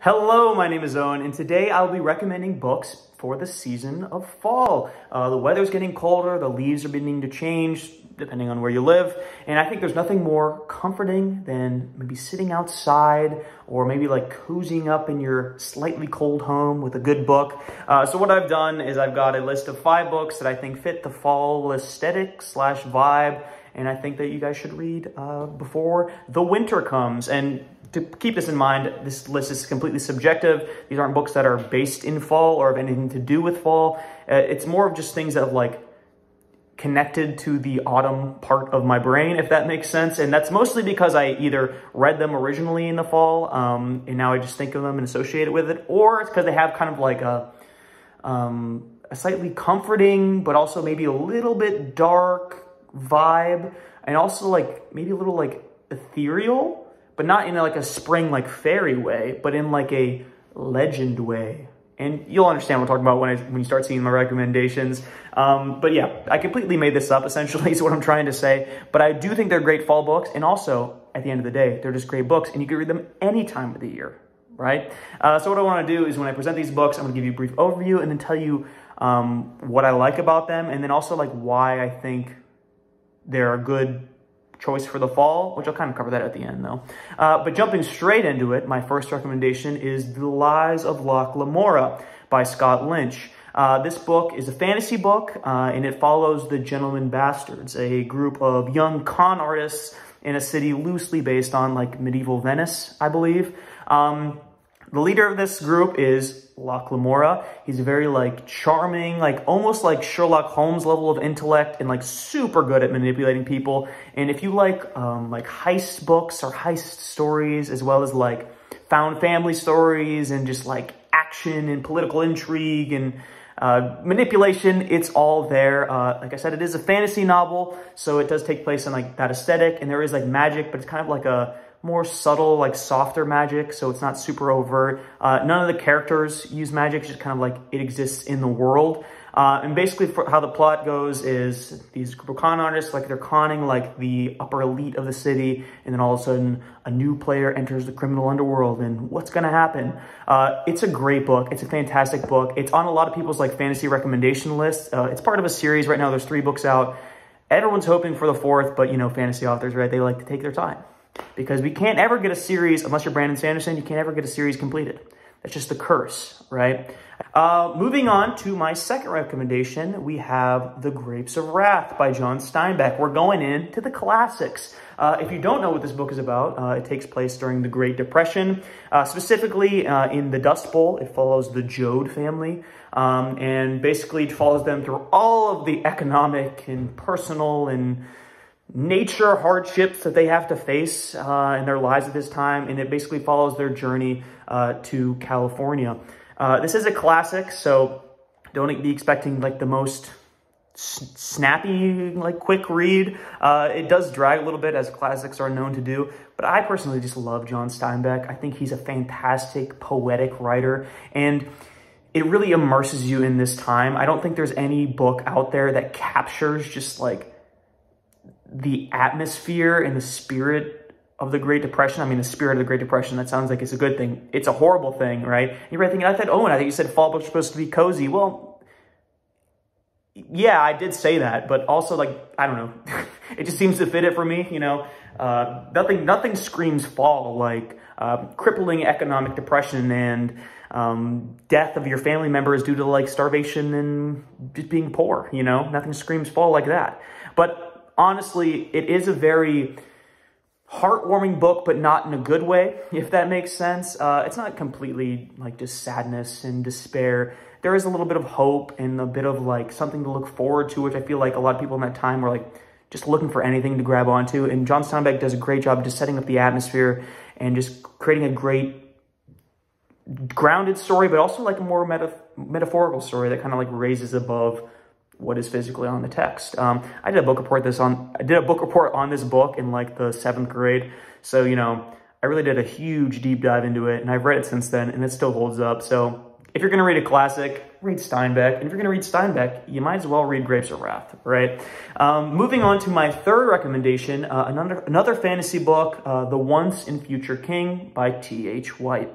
Hello, my name is Owen, and today I'll be recommending books for the season of fall. The weather's getting colder, the leaves are beginning to change, depending on where you live, and I think there's nothing more comforting than maybe sitting outside or maybe like cozying up in your slightly cold home with a good book. So what I've done is I've got a list of 5 books that I think fit the fall aesthetic / vibe, and I think that you guys should read before the winter comes. And to keep this in mind, this list is completely subjective. These aren't books that are based in fall or have anything to do with fall. It's more of just things that have like connected to the autumn part of my brain, if that makes sense. And that's mostly because I either read them originally in the fall, and now I just think of them and associate it with it, or it's because they have kind of like a slightly comforting, but also maybe a little bit dark vibe, and also like maybe a little like ethereal, but not in like a spring like fairy way, but in like a legend way. And you'll understand what I'm talking about when you start seeing my recommendations. But yeah, I completely made this up, essentially, is what I'm trying to say. But I do think they're great fall books. And also, at the end of the day, they're just great books. And you can read them any time of the year, right? So what I want to do is when I present these books, I'm going to give you a brief overview and then tell you what I like about them. And then also like why I think they're a good choice for the fall, which I'll kind of cover that at the end though. But jumping straight into it, my first recommendation is The Lies of Loch Lamura by Scott Lynch. This book is a fantasy book, and it follows the Gentlemen Bastards, a group of young con artists in a city loosely based on like medieval Venice, I believe. The leader of this group is Loch Lamura. He's very like charming, like almost like Sherlock Holmes level of intellect, and like super good at manipulating people. And if you like heist books or heist stories, as well as like found family stories and just like action and political intrigue and manipulation, it's all there. Like I said, it is a fantasy novel, so it does take place in like that aesthetic, and there is like magic, but it's kind of like a more subtle, like softer magic, so it's not super overt. None of the characters use magic, it's just kind of like it exists in the world. And basically for how the plot goes is these group of con artists, like they're conning like the upper elite of the city, and then all of a sudden a new player enters the criminal underworld, and what's gonna happen? It's a great book. It's a fantastic book. It's on a lot of people's like fantasy recommendation lists. It's part of a series right now. There's 3 books out. Everyone's hoping for the 4th, but you know, fantasy authors, right? They like to take their time. Because we can't ever get a series, unless you're Brandon Sanderson, you can't ever get a series completed. That's just the curse, right? Moving on to my second recommendation, we have The Grapes of Wrath by John Steinbeck. We're going into the classics. If you don't know what this book is about, it takes place during the Great Depression. Specifically in the Dust Bowl, it follows the Joad family. And basically it follows them through all of the economic and personal and nature hardships that they have to face in their lives at this time, and it basically follows their journey to California. This is a classic, so don't be expecting like the most snappy, like quick read. It does drag a little bit, as classics are known to do, but I personally just love John Steinbeck. I think he's a fantastic poetic writer, and it really immerses you in this time. I don't think there's any book out there that captures just like the atmosphere and the spirit of the Great Depression. I mean, the spirit of the Great Depression, that sounds like it's a good thing. It's a horrible thing, right? And you're right thinking, I think you said fall books are supposed to be cozy. Well, yeah, I did say that, but also like, I don't know. It just seems to fit it for me, you know? Nothing screams fall like crippling economic depression and death of your family members due to like starvation and just being poor, you know? Nothing screams fall like that. But honestly, it is a very heartwarming book, but not in a good way, if that makes sense. It's not completely like just sadness and despair. There is a little bit of hope and a bit of like something to look forward to, which I feel like a lot of people in that time were like just looking for anything to grab onto. And John Steinbeck does a great job just setting up the atmosphere and just creating a great grounded story, but also like a more metaphorical story that kind of like raises above what is physically on the text. I did a book report on this book in like the 7th grade. So, you know, I really did a huge deep dive into it, and I've read it since then, and it still holds up. So if you're going to read a classic, read Steinbeck. And if you're going to read Steinbeck, you might as well read Grapes of Wrath, right? Moving on to my third recommendation, another fantasy book, The Once and Future King by T.H. White.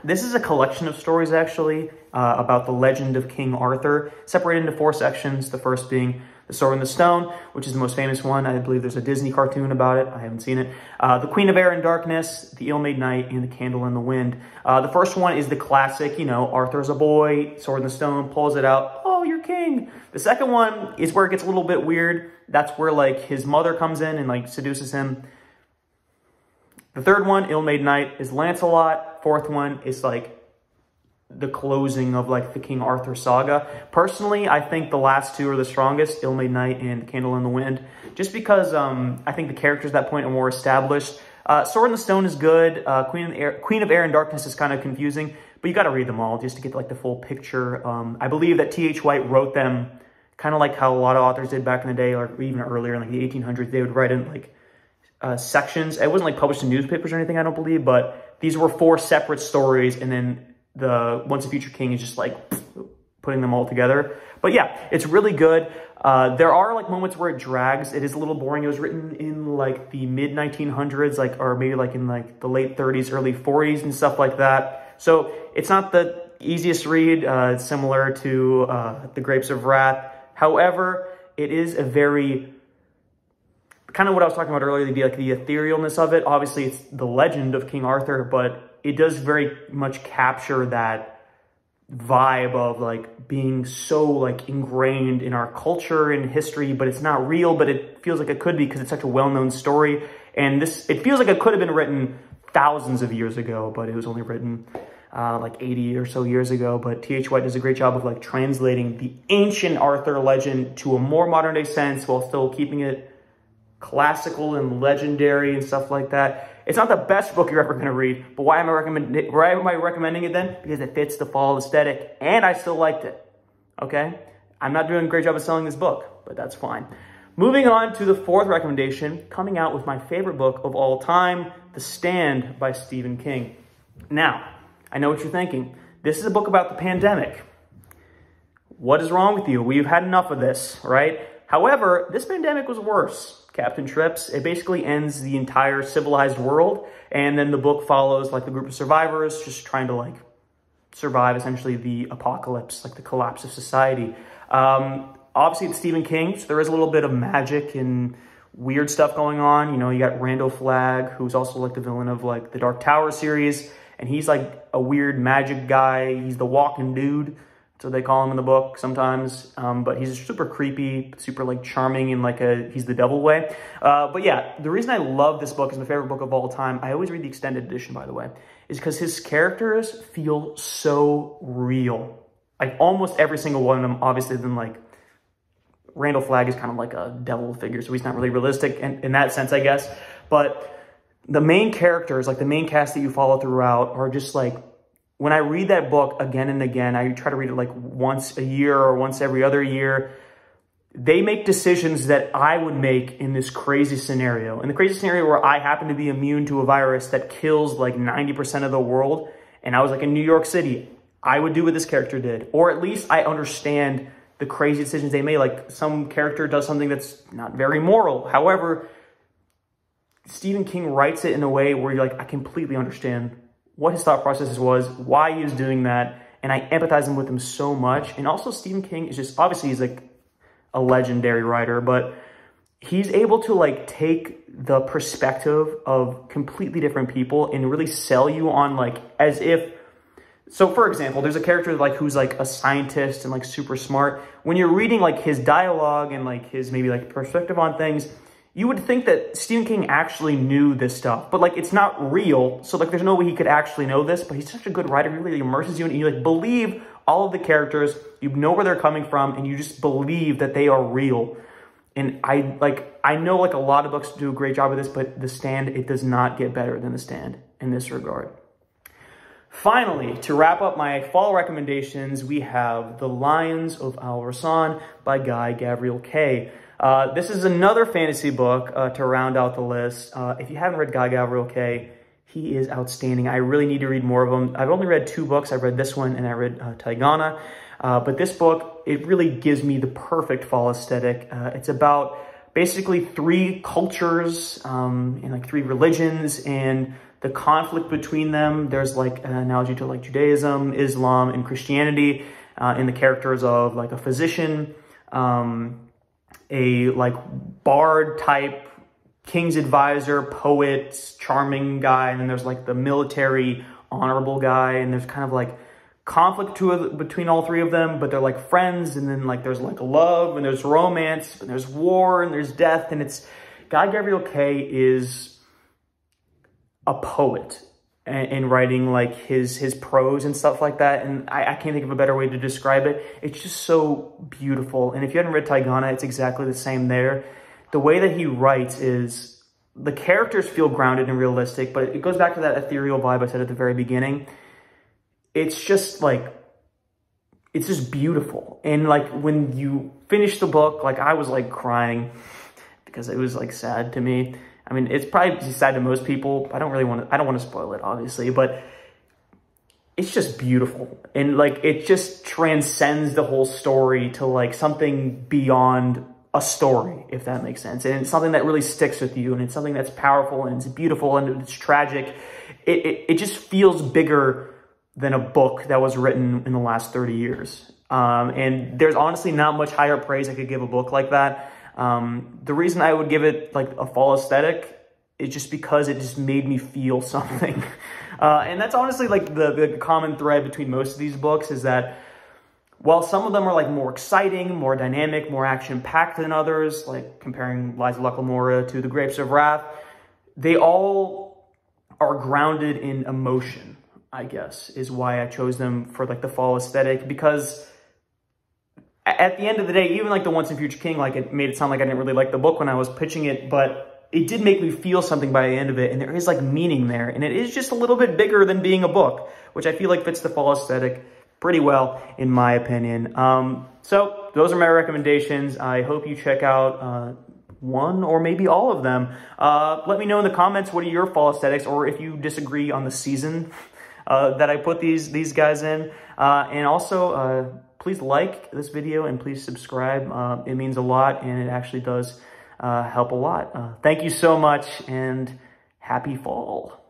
This is a collection of stories, actually, about the legend of King Arthur, separated into 4 sections, the first being The Sword in the Stone, which is the most famous one. I believe there's a Disney cartoon about it. I haven't seen it. The Queen of Air and Darkness, The Ill-Made Knight, and The Candle in the Wind. The first one is the classic, you know, Arthur's a boy, Sword in the Stone, pulls it out, oh, you're king. The second one is where it gets a little bit weird. That's where, like, his mother comes in and, like, seduces him. The third one, Ill-Made Knight, is Lancelot. Fourth one is, like, the closing of, like, the King Arthur saga. Personally, I think the last 2 are the strongest, Ill-Made Knight and Candle in the Wind, just because I think the characters at that point are more established. Sword in the Stone is good. Queen of Air and Darkness is kind of confusing, but you got to read them all just to get, like, the full picture. I believe that T.H. White wrote them kind of like how a lot of authors did back in the day, or even earlier in, like, the 1800s. They would write in, like, sections. It wasn't, like, published in newspapers or anything, I don't believe, but these were 4 separate stories, and then the Once a Future King is just, like, putting them all together. But yeah, it's really good. There are, like, moments where it drags. It is a little boring. It was written in, like, the mid-1900s, like, or maybe, like, in, like, the late 30s, early 40s and stuff like that. So it's not the easiest read. It's similar to The Grapes of Wrath. However, it is a very, kind of what I was talking about earlier, the etherealness of it. Obviously, it's the legend of King Arthur, but it does very much capture that vibe of, like, being so, like, ingrained in our culture and history, but it's not real, but it feels like it could be because it's such a well-known story. And it feels like it could have been written thousands of years ago, but it was only written like 80 or so years ago. But T.H. White does a great job of, like, translating the ancient Arthur legend to a more modern day sense while still keeping it classical and legendary and stuff like that. It's not the best book you're ever going to read, but why am I recommending it then? Because it fits the fall aesthetic, and I still liked it, okay? I'm not doing a great job of selling this book, but that's fine. Moving on to the 4th recommendation, coming out with my favorite book of all time, The Stand by Stephen King. Now, I know what you're thinking. This is a book about the pandemic. What is wrong with you? We've had enough of this, right? However, this pandemic was worse. Captain Trips, it basically ends the entire civilized world, and then the book follows, like, the group of survivors just trying to, like, survive essentially the apocalypse, like the collapse of society. Obviously, it's Stephen King, so there is a little bit of magic and weird stuff going on. You know, you got Randall Flagg, who's also, like, the villain of, like, the Dark Tower series, and he's, like, a weird magic guy. He's the walking dude. So they call him in the book sometimes, but he's super creepy, super, like, charming in, like, he's the devil way. But yeah, the reason I love this book, is my favorite book of all time, I always read the extended edition, by the way, is because his characters feel so real. Like, almost every single one of them, obviously, then, like, Randall Flagg is kind of like a devil figure, so he's not really realistic in that sense, I guess. But the main characters, like the main cast that you follow throughout, are just, like, when I read that book again and again, I try to read it, like, once a year or once every other year. They make decisions that I would make in this crazy scenario. In the crazy scenario where I happen to be immune to a virus that kills, like, 90% of the world, and I was, like, in New York City, I would do what this character did. Or at least I understand the crazy decisions they made. Like, some character does something that's not very moral. However, Stephen King writes it in a way where you're like, I completely understand what his thought process was, why he was doing that, and I empathize with him so much. And also, Stephen King is just, obviously, he's, like, a legendary writer, but he's able to, like, take the perspective of completely different people and really sell you on, like, as if, so for example, there's a character, like, who's, like, a scientist and, like, super smart. When you're reading, like, his dialogue and, like, his maybe, like, perspective on things, you would think that Stephen King actually knew this stuff, but, like, it's not real. So, like, there's no way he could actually know this, but he's such a good writer. He really immerses you and you, like, believe all of the characters. You know where they're coming from, and you just believe that they are real. And I know, like, a lot of books do a great job of this, but The Stand, it does not get better than The Stand in this regard. Finally, to wrap up my fall recommendations, we have The Lines of Oursan by Guy Gavriel Kay. This is another fantasy book to round out the list. If you haven't read Guy Gavriel Kay, he is outstanding. I really need to read more of them. I've only read 2 books. I read this one and I read Taigana. But this book, it really gives me the perfect fall aesthetic. It's about basically 3 cultures and, like, 3 religions, and the conflict between them. There's like an analogy to like Judaism, Islam, and Christianity in the characters of like a physician, a like bard type, king's advisor, poet, charming guy, and then there's like the military, honorable guy, and there's kind of like conflict between all three of them, but they're like friends, and then like there's like love, and there's romance, and there's war, and there's death, and it's... Guy Gabriel Kay is a poet in writing like his prose and stuff like that, and I can't think of a better way to describe it. It's just so beautiful, and if you haven't read Taigana, it's exactly the same there. The way that he writes is, the characters feel grounded and realistic, but it goes back to that ethereal vibe I said at the very beginning. It's just like, it's just beautiful. And like when you finish the book, like I was like crying because it was like sad to me. I mean, it's probably sad to most people. I don't want to spoil it, obviously, but it's just beautiful. And like, it just transcends the whole story to like something beyond a story, if that makes sense. And it's something that really sticks with you, and it's something that's powerful, and it's beautiful, and it's tragic. It just feels bigger than a book that was written in the last 30 years. And there's honestly not much higher praise I could give a book like that. The reason I would give it like a fall aesthetic is just because it just made me feel something. And that's honestly like the common thread between most of these books, is that while some of them are like more exciting, more dynamic, more action-packed than others, like comparing Lies of Lamura to The Grapes of Wrath, they all are grounded in emotion, I guess, is why I chose them for like the fall aesthetic. Because at the end of the day, even like The Once and Future King, like it made it sound like I didn't really like the book when I was pitching it, but it did make me feel something by the end of it, and there is like meaning there, and it is just a little bit bigger than being a book, which I feel like fits the fall aesthetic pretty well, in my opinion. So those are my recommendations. I hope you check out one or maybe all of them. Let me know in the comments, what are your fall aesthetics, or if you disagree on the season that I put these guys in. And also, please like this video and please subscribe. It means a lot, and it actually does help a lot. Thank you so much, and happy fall.